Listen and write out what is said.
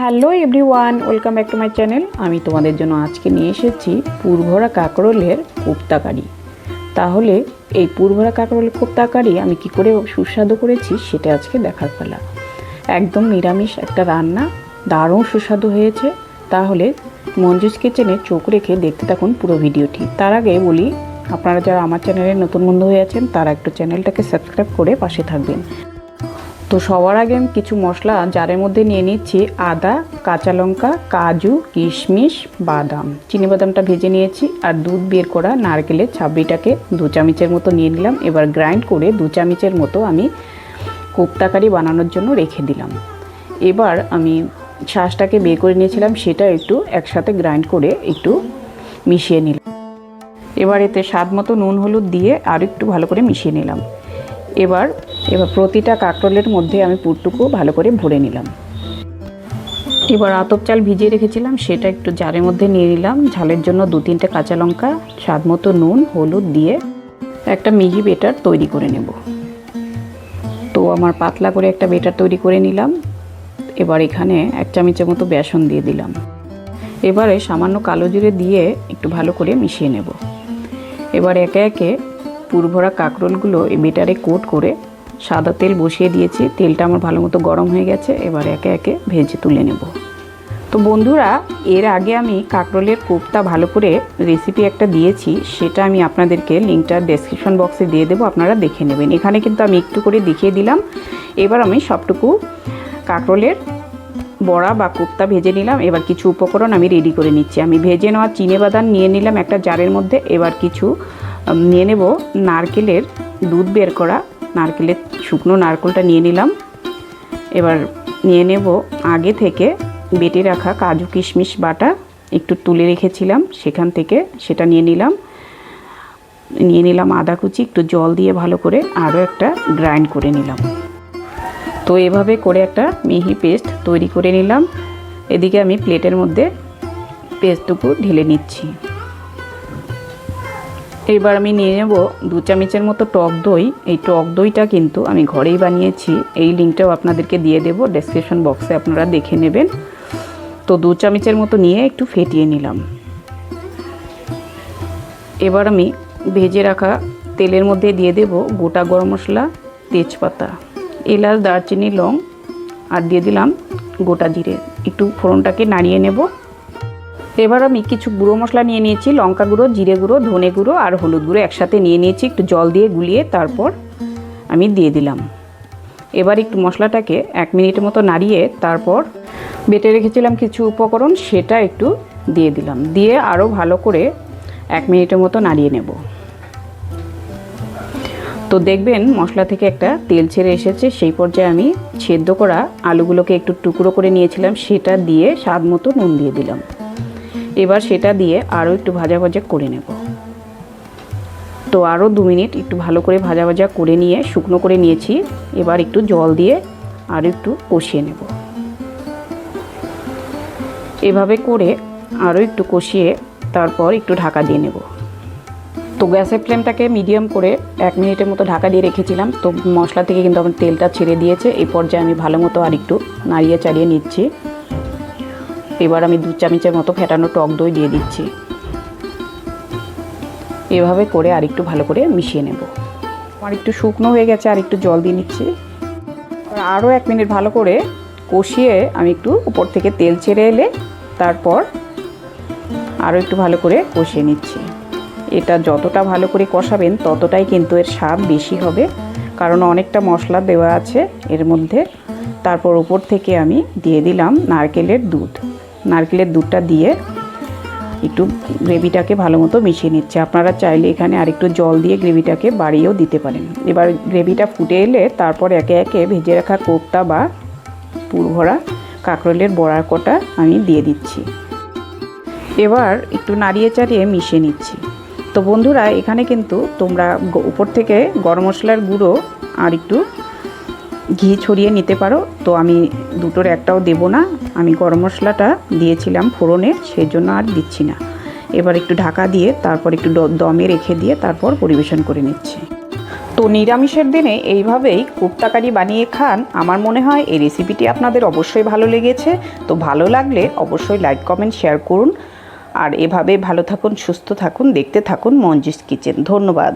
Hello everyone, welcome back to my channel. আমি তোমাদের জন্য আজকে নিয়ে এসেছি পুরভরা কাঁকরোলের কোপ্তা কারি। তাহলে এই পুরভরা কাঁকরোলের কোপ্তা কারি আমি কি করে সুস্বাদু করেছি সেটা আজকে দেখার পালা। একদম নিরামিষ একটা রান্না, দারুণ সুস্বাদু হয়েছে। তাহলে মঞ্জুস কিচেনে চোখ রেখে দেখতে থাকুন পুরো ভিডিওটি। তার আগে বলি, আপনারা যারা আমার চ্যানেলের নতুন বন্ধু হয়ে আছেন তারা একটু চ্যানেলটাকে সাবস্ক্রাইব করে পাশে থাকবেন। তো সবার আগে আমি কিছু মশলা জারের মধ্যে নিয়ে নিচ্ছি। আদা, কাঁচা লঙ্কা, কাজু, কিশমিশ, বাদাম, চিনিবাদামটা ভেজে নিয়েছি। আর দুধ বের করা নারকেলের ছাবড়িটাকে 2 চামচের মতো নিয়ে নিলাম। এবার গ্রাইন্ড করে 2 চামচের মতো আমি কোপ্তা কারি বানানোর জন্য রেখে দিলাম। এবার আমি শাঁসটাকে বের করে নিয়েছিলাম, সেটা একটু একসাথে গ্রাইন্ড করে একটু মিশিয়ে নিলাম। এবার এতে স্বাদ মতো নুন হলুদ দিয়ে আর একটু ভালো করে মিশিয়ে নিলাম। এবার প্রতিটা কাঁকরোলের মধ্যে আমি পুরটুকু ভালো করে ভরে নিলাম। এবার আতপ চাল ভিজিয়ে রেখেছিলাম, সেটা একটু জারের মধ্যে নিয়ে নিলাম। ঝালের জন্য 2-3টে কাঁচা লঙ্কা, স্বাদ মতো নুন হলুদ দিয়ে একটা মিহি বেটার তৈরি করে নেব। তো আমার পাতলা করে একটা বেটার তৈরি করে নিলাম। এবার এখানে 1 চামচের মতো বেসন দিয়ে দিলাম। এবারে সামান্য কালো জিরে দিয়ে একটু ভালো করে মিশিয়ে নেব। এবার একে একে পুরভরা কাঁকরোলগুলো এই বেটারে কোট করে সাদা তেল বসিয়ে দিয়েছি। তেলটা আমার ভালো মতো গরম হয়ে গেছে। এবার একে একে ভেজে তুলে নেব। তো বন্ধুরা, এর আগে আমি কাঁকরোলের কোপ্তা ভালো করে রেসিপি একটা দিয়েছি, সেটা আমি আপনাদেরকে লিঙ্কটা ডেসক্রিপশন বক্সে দিয়ে দেবো, আপনারা দেখে নেবেন। এখানে কিন্তু আমি একটু করে দেখিয়ে দিলাম। এবার আমি সবটুকু কাঁকরোলের বড়া বা কোপ্তা ভেজে নিলাম। এবার কিছু উপকরণ আমি রেডি করে নিচ্ছি। আমি ভেজে নেওয়া চিনিবাদাম নিয়ে নিলাম একটা জারের মধ্যে। এবার কিছু নিয়ে নেব নারকেলের দুধ বের করা, নারকেলের শুকনো নারকেলটা নিয়ে নিলাম। এবার নিয়ে নেব আগে থেকে বেটে রাখা কাজু কিশমিশ বাটা, একটু তুলে রেখেছিলাম সেখান থেকে, সেটা নিয়ে নিলাম আদা কুচি, একটু জল দিয়ে ভালো করে আরও একটা গ্রাইন্ড করে নিলাম। তো এভাবে করে একটা মিহি পেস্ট তৈরি করে নিলাম। এদিকে আমি প্লেটের মধ্যে পেস্টটুকু ঢেলে নিচ্ছি। এবার আমি নিয়ে নেব 2 চামচের মতো টক দই। এই টক দইটা কিন্তু আমি ঘরেই বানিয়েছি, এই লিঙ্কটাও আপনাদেরকে দিয়ে দেব ডেসক্রিপশন বক্সে, আপনারা দেখে নেবেন। তো 2 চামচের মতো নিয়ে একটু ফেটিয়ে নিলাম। এবার আমি ভেজে রাখা তেলের মধ্যে দিয়ে দেব গোটা গরম মশলা, তেজপাতা, এলাচ, দারচিনি, লং আর দিয়ে দিলাম গোটা জিরে। একটু ফোড়নটাকে নাড়িয়ে নেব। এবার আমি কিছু গুঁড়ো মশলা নিয়ে নিয়েছি, লঙ্কা গুঁড়ো, জিরে গুঁড়ো, ধনে গুঁড়ো আর হলুদ গুঁড়ো একসাথে নিয়ে নিয়েছি। একটু জল দিয়ে গুলিয়ে তারপর আমি দিয়ে দিলাম। এবার একটু মশলাটাকে 1 মিনিটের মতো নাড়িয়ে তারপর বেটে রেখেছিলাম কিছু উপকরণ, সেটা একটু দিয়ে দিলাম। দিয়ে আরও ভালো করে 1 মিনিটের মতো নাড়িয়ে নেব। তো দেখবেন মশলা থেকে একটা তেল ছেড়ে এসেছে। সেই পর্যায়ে আমি সেদ্ধ করা আলুগুলোকে একটু টুকরো করে নিয়েছিলাম, সেটা দিয়ে স্বাদ মতো নুন দিয়ে দিলাম। এবার সেটা দিয়ে আরও একটু ভাজা ভাজা করে নেব। তো আরও 2 মিনিট একটু ভালো করে ভাজা ভাজা করে নিয়ে শুকনো করে নিয়েছি। এবার একটু জল দিয়ে আরও একটু কষিয়ে নেব। এভাবে করে আরও একটু কষিয়ে তারপর একটু ঢাকা দিয়ে নেব। তো গ্যাসের ফ্লেমটাকে মিডিয়াম করে 1 মিনিটের মতো ঢাকা দিয়ে রেখেছিলাম। তো মশলা থেকে কিন্তু আমার তেলটা ছেড়ে দিয়েছে। এই পর্যায়ে আমি ভালো মতো আর একটু নাড়িয়ে চাড়িয়ে নিচ্ছি। এবার আমি 2 চামচের মতো ফেটানো টক দই দিয়ে দিচ্ছি। এভাবে করে আর একটু ভালো করে মিশিয়ে নেব। আমার একটু শুকনো হয়ে গেছে, আর একটু জল দিয়ে নিচ্ছি। আরও 1 মিনিট ভালো করে কষিয়ে আমি একটু উপর থেকে তেল ছেড়ে এলে তারপর আরও একটু ভালো করে কষিয়ে নিচ্ছি। এটা যতটা ভালো করে কষাবেন ততটাই কিন্তু এর স্বাদ বেশি হবে, কারণ অনেকটা মশলা দেওয়া আছে এর মধ্যে। তারপর উপর থেকে আমি দিয়ে দিলাম নারকেলের দুধ। নারকেলের দুধটা দিয়ে একটু গ্রেভিটাকে ভালো মতো মিশিয়ে নিচ্ছে। আপনারা চাইলে এখানে আরেকটু জল দিয়ে গ্রেভিটাকে বাড়িয়েও দিতে পারেন। এবার গ্রেভিটা ফুটে এলে তারপর একে একে ভেজে রাখা কোপ্তা বা পুরভরা কাঁকরোলের বড়ার কটা আমি দিয়ে দিচ্ছি। এবার একটু নাড়িয়ে চাড়িয়ে মিশিয়ে নিচ্ছি। তো বন্ধুরা, এখানে কিন্তু তোমরা উপর থেকে গরম মশলার গুঁড়ো আর একটু ঘি ছড়িয়ে নিতে পারো। তো আমি দুটোর একটাও দেব না, আমি গরম মশলাটা দিয়েছিলাম ফোড়নে, সেই জন্য আর দিচ্ছি না। এবার একটু ঢাকা দিয়ে তারপর একটু দমে রেখে দিয়ে তারপর পরিবেশন করে নিচ্ছি। তো তো নিরামিষের দিনে এইভাবেই কোপ্তা কারি বানিয়ে খান। আমার মনে হয় এই রেসিপিটি আপনাদের অবশ্যই ভালো লেগেছে। তো ভালো লাগলে অবশ্যই লাইক কমেন্ট শেয়ার করুন। আর এভাবে ভালো থাকুন, সুস্থ থাকুন, দেখতে থাকুন মঞ্জিস কিচেন। ধন্যবাদ।